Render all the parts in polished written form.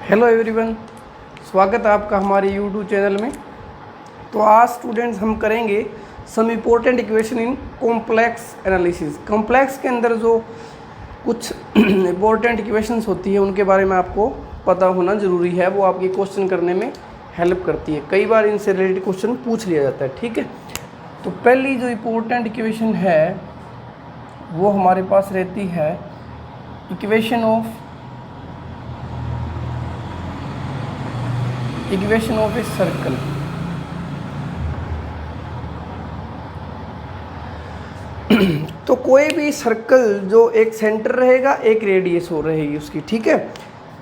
Hello everyone, स्वागत है आपका हमारे यूट्यूब चैनल में। तो आज स्टूडेंट्स हम करेंगे some important equation in complex analysis. Complex के अंदर जो कुछ इम्पोर्टेंट इक्वेशंस होती है उनके बारे में आपको पता होना ज़रूरी है। वो आपके क्वेश्चन करने में हेल्प करती है। कई बार इनसे रिलेटेड क्वेश्चन पूछ लिया जाता है, ठीक है। तो पहली जो इम्पोर्टेंट इक्वेशन है वो हमारे पास रहती है इक्वेशन ऑफ ए सर्कल। तो कोई भी सर्कल जो एक सेंटर रहेगा, एक रेडियस हो रहेगी उसकी, ठीक है।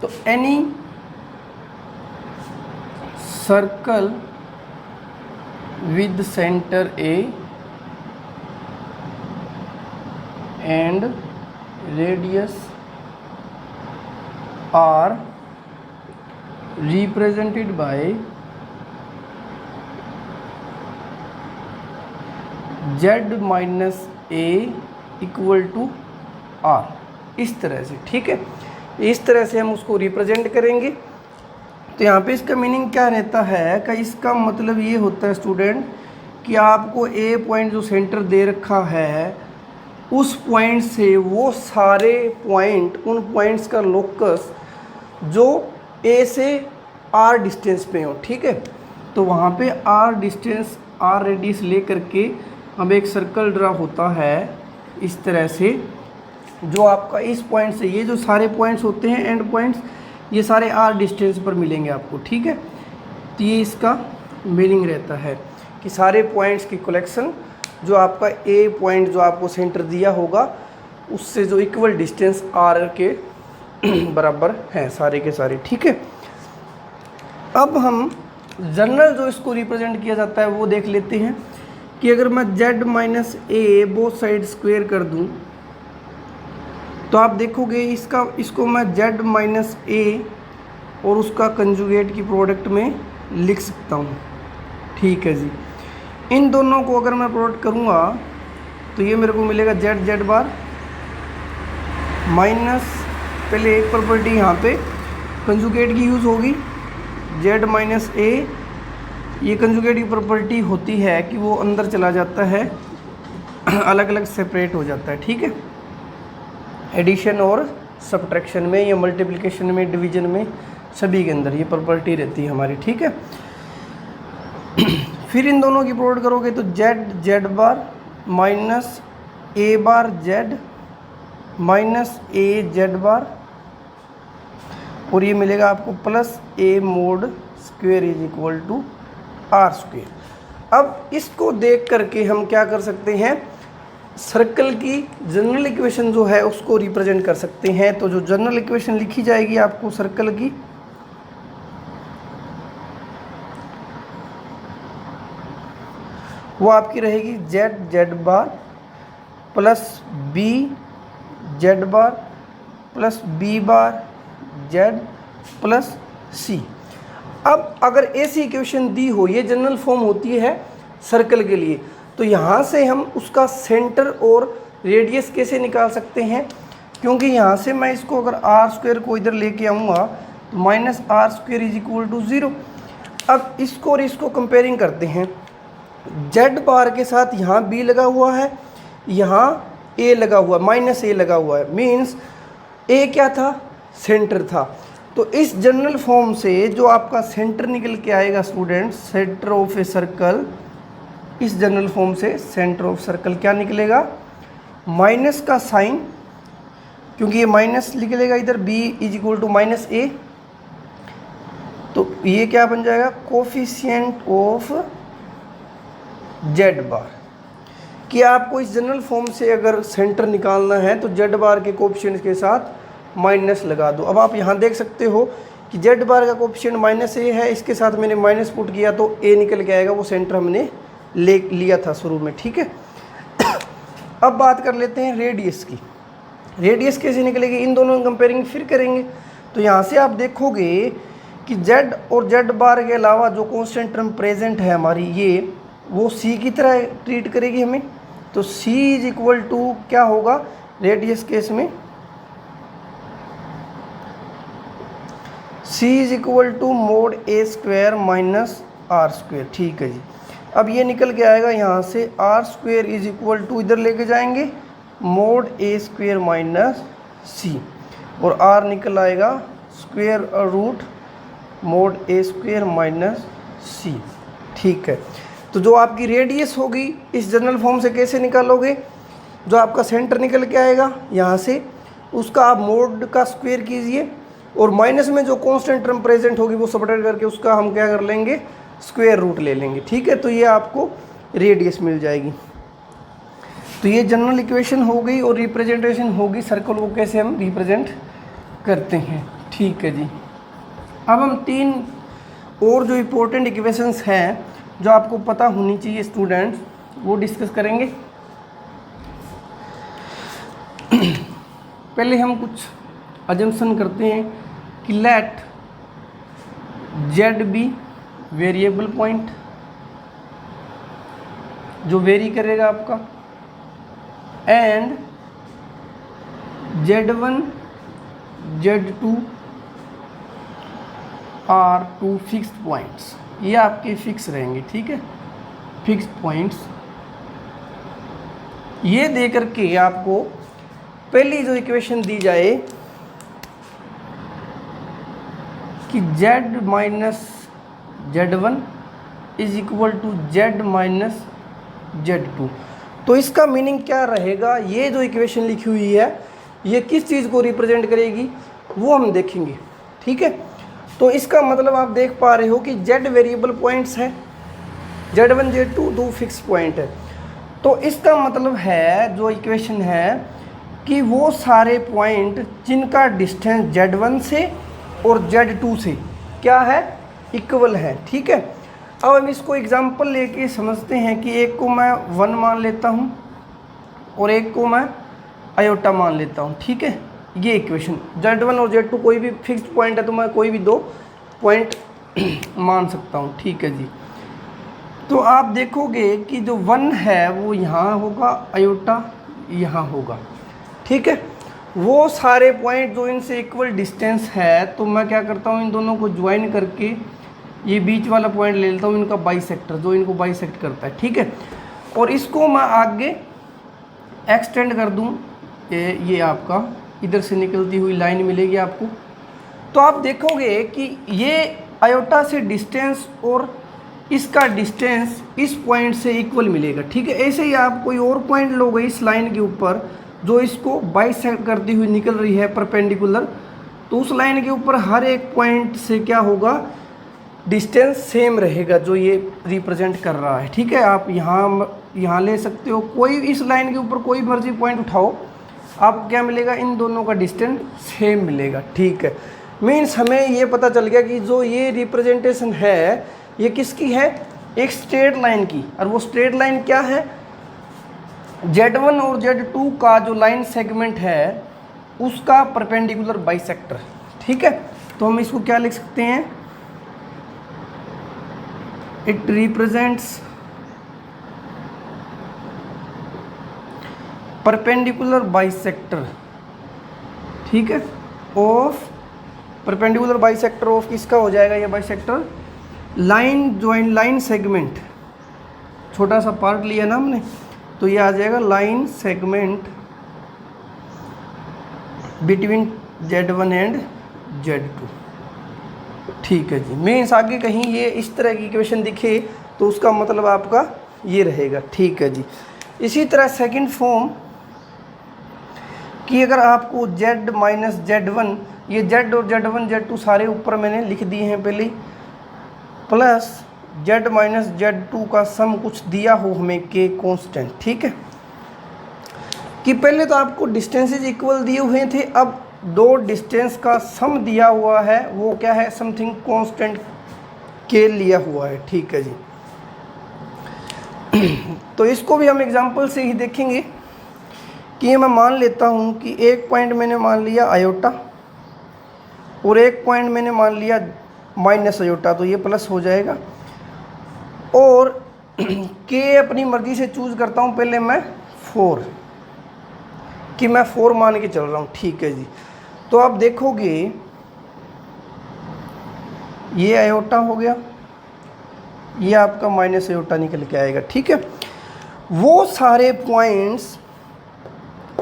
तो any circle with centre a and radius r represented by z minus a equal to r, इस तरह से, ठीक है। इस तरह से हम उसको रिप्रेजेंट करेंगे। तो यहाँ पे इसका मीनिंग क्या रहता है कि इसका मतलब ये होता है स्टूडेंट कि आपको ए पॉइंट जो सेंटर दे रखा है उस पॉइंट से वो सारे पॉइंट, उन पॉइंट्स का लोकस जो ए से आर डिस्टेंस पे हो, ठीक है। तो वहाँ पे आर डिस्टेंस, आर रेडियस ले करके अब एक सर्कल ड्रा होता है इस तरह से, जो आपका इस पॉइंट से, ये जो सारे पॉइंट्स होते हैं एंड पॉइंट्स, ये सारे आर डिस्टेंस पर मिलेंगे आपको, ठीक है। तो ये इसका मीनिंग रहता है कि सारे पॉइंट्स की कलेक्शन जो आपका ए पॉइंट जो आपको सेंटर दिया होगा उससे जो इक्वल डिस्टेंस आर के बराबर हैं सारे के सारे, ठीक है। अब हम जनरल जो इसको रिप्रेजेंट किया जाता है वो देख लेते हैं कि अगर मैं z minus A both side square कर दूं तो आप देखोगे इसको मैं z माइनस ए और उसका कंजुगेट की प्रोडक्ट में लिख सकता हूं, ठीक है जी। इन दोनों को अगर मैं प्रोडक्ट करूंगा तो ये मेरे को मिलेगा z बार माइनस, पहले एक प्रॉपर्टी यहाँ पे कंजुगेट की यूज़ होगी, z माइनस ए। ये कंजुगेट की प्रॉपर्टी होती है कि वो अंदर चला जाता है, अलग अलग सेपरेट हो जाता है, ठीक है। एडिशन और सब्ट्रैक्शन में या मल्टीप्लिकेशन में, डिवीजन में, सभी के अंदर ये प्रॉपर्टी रहती है हमारी, ठीक है। फिर इन दोनों की प्रोडक्ट करोगे तो z bar minus a bar z minus a z bar, और ये मिलेगा आपको plus a mod square is equal to r square. अब इसको देख करके हम क्या कर सकते हैं, सर्कल की जनरल इक्वेशन जो है उसको रिप्रेजेंट कर सकते हैं। तो जो जनरल इक्वेशन लिखी जाएगी आपको सर्कल की, वो आपकी रहेगी z bar plus B z bar plus B bar z plus C. अब अगर ऐसी इक्वेशन दी हो, ये जनरल फॉर्म होती है सर्कल के लिए, तो यहाँ से हम उसका सेंटर और रेडियस कैसे निकाल सकते हैं, क्योंकि यहाँ से मैं इसको अगर आर स्क्वायर को इधर लेके आऊँगा तो minus are square is equal to 0। अब इसको और इसको कंपेयरिंग करते हैं, z बार के साथ यहाँ b लगा हुआ है, यहाँ a लगा हुआ, माइनस a लगा हुआ है, मीन्स a क्या था, सेंटर था। तो इस जनरल फॉर्म से जो आपका सेंटर निकल के आएगा student, centre of a circle, इस जनरल फॉर्म से सेंटर ऑफ सर्कल क्या निकलेगा, माइनस का साइन, क्योंकि ये माइनस निकलेगा इधर, b is equal to minus A, तो ये क्या बन जाएगा, कोफिशिएंट ऑफ z बार। कि आपको इस जनरल फॉर्म से अगर सेंटर निकालना है तो z बार के कोफिशिएंट के साथ माइनस लगा दो। अब आप यहाँ देख सकते हो कि z बार का कोफिशिएंट माइनस ए है, इसके साथ मैंने माइनस पुट किया तो a निकल के आएगा, वो सेंटर हमने ले लिया था शुरू में, ठीक है। अब बात कर लेते हैं रेडियस की। रेडियस कैसे निकलेगी, इन दोनों की कंपेयरिंग फिर करेंगे। तो यहाँ से आप देखोगे कि z और z बार के अलावा जो कॉन्स्टेंट टर्म प्रेजेंट है हमारी, ये वो c की तरह ट्रीट करेगी हमें। तो c इज इक्वल टू क्या होगा रेडियस केस में, C is equal to mod A square minus are square. ठीक है जी। अब ये निकल के आएगा यहाँ से r square is equal to इधर लेके जाएंगे मोड ए स्क्वायर माइनस सी, और आर निकल आएगा स्क्वायर रूट मोड ए स्क्वायर माइनस सी। ठीक है। तो जो आपकी रेडियस होगी इस जनरल फॉर्म से कैसे निकालोगे, जो आपका सेंटर निकल के आएगा यहाँ से उसका आप मोड का स्क्वायर कीजिए, और माइनस में जो कांस्टेंट टर्म प्रेजेंट होगी वो सबट्रैक्ट करके उसका हम क्या कर लेंगे, स्क्वायर रूट ले लेंगे। ठीक है। तो ये आपको रेडियस मिल जाएगी। तो ये जनरल इक्वेशन हो गई, और रिप्रेजेंटेशन होगी सर्कल को कैसे हम रिप्रेजेंट करते हैं। ठीक है जी। अब हम 3 और जो इम्पोर्टेंट इक्वेशंस हैं जो आपको पता होनी चाहिए स्टूडेंट्स, वो डिस्कस करेंगे। पहले हम कुछ अजम्पशन करते हैं कि let z be variable point, जो वेरी करेगा आपका, and Z1 Z2 are 2 fixed points. ये आपके फिक्स रहेंगे। ठीक है। फिक्स्ड पॉइंट्स ये दे करके आपको पहली जो इक्वेशन दी जाए कि Z माइनस Z1 is equal to Z माइनस Z2, तो इसका मीनिंग क्या रहेगा, ये जो इक्वेशन लिखी हुई है ये किस चीज़ को रिप्रेजेंट करेगी वो हम देखेंगे। ठीक है। तो इसका मतलब आप देख पा रहे हो कि Z वेरिएबल पॉइंट्स है, Z1 Z2 2 फिक्स पॉइंट है। तो इसका मतलब है जो इक्वेशन है कि वो सारे पॉइंट जिनका डिस्टेंस Z1 से और Z2 से क्या है, इक्वल है। ठीक है। अब हम इसको एग्जांपल लेके समझते हैं कि एक को मैं 1 मान लेता हूँ और एक को मैं आयोटा मान लेता हूँ। ठीक है। ये इक्वेशन Z1 और Z2 कोई भी फिक्स्ड पॉइंट है तो मैं कोई भी 2 पॉइंट मान सकता हूँ। ठीक है जी। तो आप देखोगे कि जो 1 है वो यहाँ होगा, आयोटा यहाँ होगा। ठीक है। वो सारे पॉइंट जो इनसे इक्वल डिस्टेंस है, तो मैं क्या करता हूँ, इन दोनों को ज्वाइन करके ये बीच वाला पॉइंट ले लेता हूँ, इनका बाइसेक्टर जो इनको बाइसेक्ट करता है। ठीक है। और इसको मैं आगे एक्सटेंड कर दूँ, ये आपका इधर से निकलती हुई लाइन मिलेगी आपको। तो आप देखोगे कि ये आयोटा से डिस्टेंस और इसका डिस्टेंस इस पॉइंट से इक्वल मिलेगा। ठीक है। ऐसे ही आप कोई और पॉइंट लोगे इस लाइन के ऊपर जो इसको बाइसेक्ट करती हुई निकल रही है परपेंडिकुलर, तो उस लाइन के ऊपर हर एक पॉइंट से क्या होगा, डिस्टेंस सेम रहेगा जो ये रिप्रेजेंट कर रहा है। ठीक है। आप यहाँ ले सकते हो, कोई इस लाइन के ऊपर कोई मर्जी पॉइंट उठाओ, आपको क्या मिलेगा, इन दोनों का डिस्टेंस सेम मिलेगा। ठीक है। मीन्स हमें ये पता चल गया कि जो ये रिप्रेजेंटेशन है ये किसकी है, एक स्ट्रेट लाइन की। और वो स्ट्रेट लाइन क्या है, Z1 और Z2 का जो लाइन सेगमेंट है उसका परपेंडिकुलर बाइसेक्टर। ठीक है। तो हम इसको क्या लिख सकते हैं, इट रिप्रेजेंट्स परपेंडिकुलर बाइसेक्टर। ठीक है। ऑफ परपेंडिकुलर बाइसेक्टर ऑफ किसका हो जाएगा, ये bisector line join line segment, छोटा सा पार्ट लिया ना हमने, तो ये आ जाएगा line segment between Z1 and Z2। ठीक है जी। मीन्स आगे कहीं ये इस तरह की इक्वेशन दिखे तो उसका मतलब आपका ये रहेगा। ठीक है जी। इसी तरह सेकंड फॉर्म कि अगर आपको Z माइनस Z1, ये Z और Z1 Z2 सारे ऊपर मैंने लिख दिए हैं पहले, प्लस Z माइनस Z2 का सम कुछ दिया हो हमें के कांस्टेंट। ठीक है। कि पहले तो आपको डिस्टेंसेज इक्वल दिए हुए थे, अब 2 डिस्टेंस का सम दिया हुआ है, वो क्या है, समथिंग कांस्टेंट के लिया हुआ है। ठीक है जी। तो इसको भी हम एग्जांपल से ही देखेंगे कि मैं मान लेता हूँ कि एक पॉइंट मैंने मान लिया आयोटा और एक पॉइंट मैंने मान लिया माइनस आयोटा, तो ये प्लस हो जाएगा। और के अपनी मर्ज़ी से चूज़ करता हूँ, पहले मैं 4 कि मैं 4 मान के चल रहा हूँ। ठीक है जी। तो आप देखोगे ये आयोटा हो गया, ये आपका माइनस आयोटा निकल के आएगा। ठीक है, वो सारे पॉइंट्स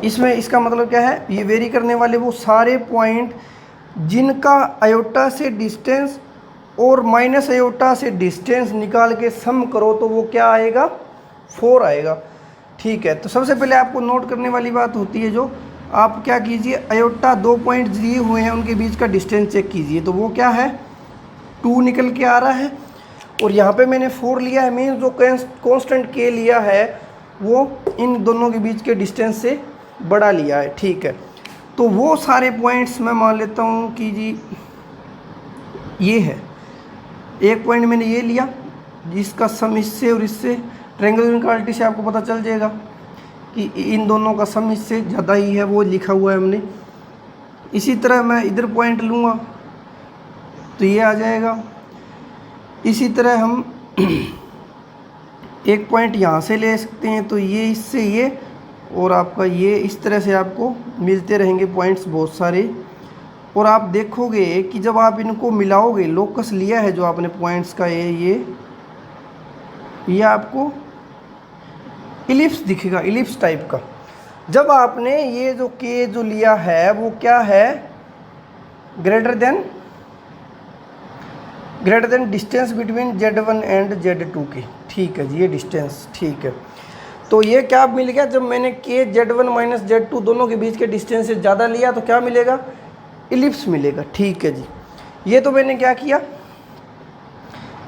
इसमें, इसका मतलब क्या है, ये वेरी करने वाले वो सारे पॉइंट जिनका आयोटा से डिस्टेंस और माइनस आयोटा से डिस्टेंस निकाल के सम करो तो वो क्या आएगा, 4 आएगा। ठीक है, तो सबसे पहले आपको नोट करने वाली बात होती है, जो आप क्या कीजिए, आयोटा 2 पॉइंट दिए हुए हैं उनके बीच का डिस्टेंस चेक कीजिए, तो वो क्या है 2 निकल के आ रहा है, और यहाँ पे मैंने 4 लिया है, मीन्स जो कांस्टेंट के लिया है वो इन दोनों के बीच के डिस्टेंस से बड़ा लिया है। ठीक है, तो वो सारे पॉइंट्स मैं मान लेता हूँ कि जी ये है, एक पॉइंट मैंने ये लिया जिसका सम इससे और इससे, ट्रायंगुलर इनइक्वालिटी से आपको पता चल जाएगा कि इन दोनों का सम इससे ज़्यादा ही है, वो लिखा हुआ है हमने। इसी तरह मैं इधर पॉइंट लूँगा तो ये आ जाएगा। इसी तरह हम एक पॉइंट यहाँ से ले सकते हैं, तो ये इससे ये और आपका ये, इस तरह से आपको मिलते रहेंगे पॉइंट्स बहुत सारे। और आप देखोगे कि जब आप इनको मिलाओगे, लोकस लिया है जो आपने पॉइंट्स का, ये आपको इलिप्स दिखेगा, इलिप्स टाइप का। जब आपने ये जो के जो लिया है वो क्या है, greater than distance between Z1 and Z2 की। ठीक है जी, ये डिस्टेंस। ठीक है, तो ये क्या मिल गया, जब मैंने के Z1 माइनस Z2 दोनों के बीच के डिस्टेंस से ज़्यादा लिया तो क्या मिलेगा, इलिप्स मिलेगा। ठीक है जी, ये तो मैंने क्या किया,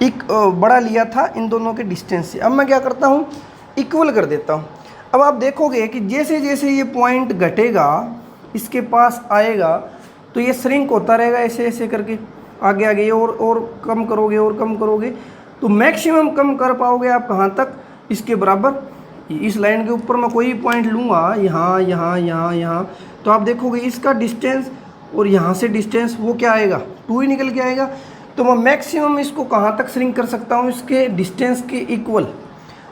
एक बड़ा लिया था इन दोनों के डिस्टेंस से। अब मैं क्या करता हूँ, इक्वल कर देता हूँ। अब आप देखोगे कि जैसे जैसे ये पॉइंट घटेगा, इसके पास आएगा, तो ये श्रिंक होता रहेगा ऐसे ऐसे करके, आगे आगे और कम करोगे और कम करोगे तो मैक्सिमम कम कर पाओगे आप कहाँ तक, इसके बराबर। इस लाइन के ऊपर मैं कोई पॉइंट लूँगा, यहाँ यहाँ यहाँ यहाँ, तो आप देखोगे इसका डिस्टेंस और यहाँ से डिस्टेंस वो क्या आएगा, 2 ही निकल के आएगा। तो मैं मैक्सिमम इसको कहाँ तक श्रिंक कर सकता हूँ, इसके डिस्टेंस के इक्वल।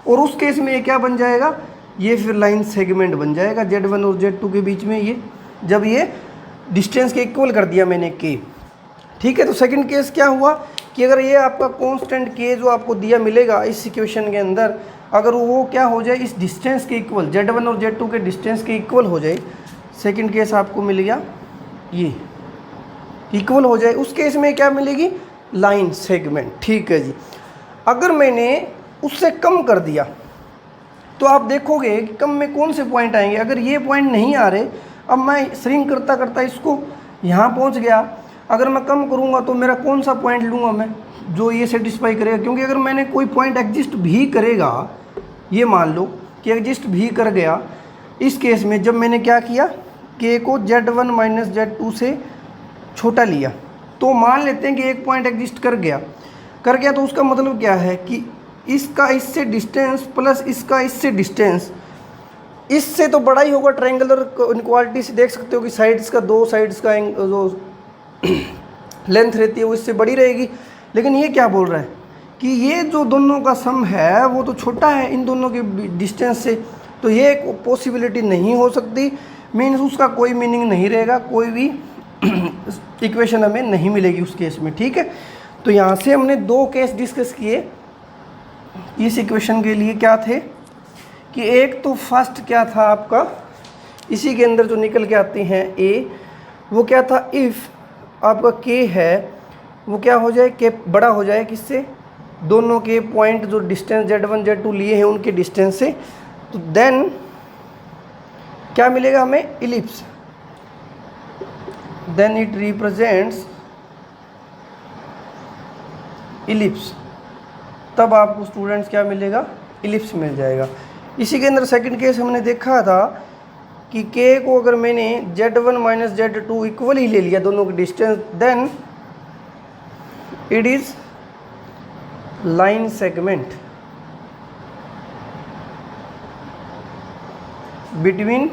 और उस केस में ये क्या बन जाएगा, ये फिर लाइन सेगमेंट बन जाएगा Z1 और Z2 के बीच में, ये जब ये डिस्टेंस के इक्वल कर दिया मैंने के। ठीक है, तो सेकंड केस क्या हुआ कि अगर ये आपका कांस्टेंट के जो आपको दिया मिलेगा इस इक्वेशन के अंदर, अगर वो क्या हो जाए, इस डिस्टेंस के इक्वल, Z1 और Z2 के डिस्टेंस के इक्वल हो जाए, सेकंड केस आपको मिल गया ये इक्वल हो जाए, उस केस में क्या मिलेगी, लाइन सेगमेंट। ठीक है जी, अगर मैंने उससे कम कर दिया तो आप देखोगे कि कम में कौन से पॉइंट आएंगे। अगर ये पॉइंट नहीं आ रहे, अब मैं श्रिंक करता करता इसको यहाँ पहुँच गया, अगर मैं कम करूँगा तो मेरा कौन सा पॉइंट लूँगा मैं जो ये सेटिस्फाई करेगा, क्योंकि अगर मैंने कोई पॉइंट एग्जिस्ट भी करेगा, ये मान लो कि एग्जिस्ट भी कर गया, इस केस में जब मैंने क्या किया, के को Z1 माइनस Z2 से छोटा लिया, तो मान लेते हैं कि एक पॉइंट एग्जिस्ट कर गया, तो उसका मतलब क्या है कि इसका इससे डिस्टेंस प्लस इसका इससे डिस्टेंस, इससे तो बड़ा ही होगा। ट्रायंगुलर इनइक्वालिटी से देख सकते हो कि साइड्स का, दो साइड्स का जो लेंथ रहती है वो इससे बड़ी रहेगी। लेकिन ये क्या बोल रहा है कि ये जो दोनों का सम है वो तो छोटा है इन दोनों के डिस्टेंस से, तो ये एक पॉसिबिलिटी नहीं हो सकती, मीन्स उसका कोई मीनिंग नहीं रहेगा, कोई भी इक्वेशन हमें नहीं मिलेगी उस केस में। ठीक है, तो यहाँ से हमने 2 केस डिस्कस किए इस इक्वेशन के लिए। क्या थे कि एक तो फर्स्ट क्या था आपका, इसी के अंदर जो निकल के आते हैं ए, वो क्या था, इफ़ आपका के है वो क्या हो जाए, के बड़ा हो जाए किससे, दोनों के पॉइंट जो डिस्टेंस Z1 Z2 लिए हैं उनके डिस्टेंस से, तो देन क्या मिलेगा हमें, ellipse, then it represents ellipse, तब आपको स्टूडेंट्स क्या मिलेगा, इलिप्स मिल जाएगा। इसी के अंदर सेकंड केस हमने देखा था कि के को अगर मैंने Z1 माइनस Z2 इक्वल ही ले लिया दोनों के distance, then it is line segment between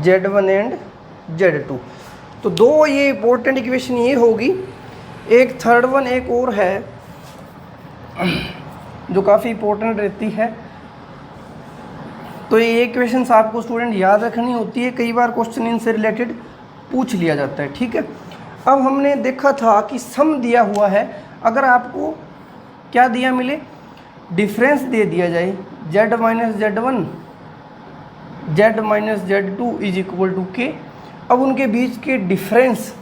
Z1 and Z2। तो 2 ये इंपॉर्टेंट इक्वेशन ये होगी। एक थर्ड वन एक और है जो काफ़ी इंपॉर्टेंट रहती है, तो ये इक्वेशंस आपको स्टूडेंट याद रखनी होती है, कई बार क्वेश्चन इनसे रिलेटेड पूछ लिया जाता है। ठीक है, अब हमने देखा था कि सम दिया हुआ है, अगर आपको क्या दिया मिले, डिफरेंस दे दिया जाए z माइनस z1 z माइनस z2 is equal to k, अब उनके बीच के डिफरेंस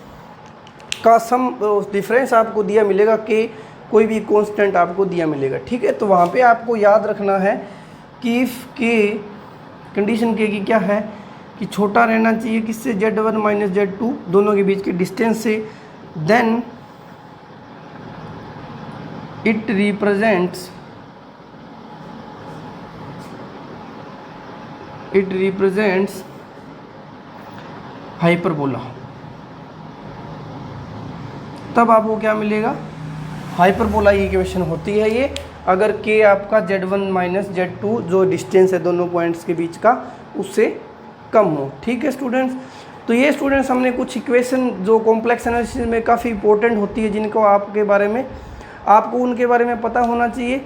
का सम, डिफरेंस आपको दिया मिलेगा के, कोई भी कांस्टेंट आपको दिया मिलेगा। ठीक है, तो वहाँ पे आपको याद रखना है कि इफ़ के, कंडीशन के की क्या है कि छोटा रहना चाहिए किससे, z1 माइनस z2 दोनों के बीच के डिस्टेंस से, देन इट रिप्रेजेंट्स हाइपरबोला। तब आपको क्या मिलेगा, हाइपरबोला इक्वेशन होती है ये, अगर के आपका z1 माइनस z2 जो डिस्टेंस है दोनों पॉइंट्स के बीच का उससे कम हो। ठीक है स्टूडेंट्स, तो ये स्टूडेंट्स हमने कुछ इक्वेशन जो कॉम्प्लेक्स एनालिसिस में काफ़ी इंपॉर्टेंट होती है, जिनको आपको उनके बारे में पता होना चाहिए।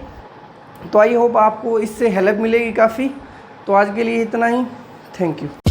तो आई होप आपको इससे हेल्प मिलेगी काफ़ी। तो आज के लिए इतना ही, थैंक यू।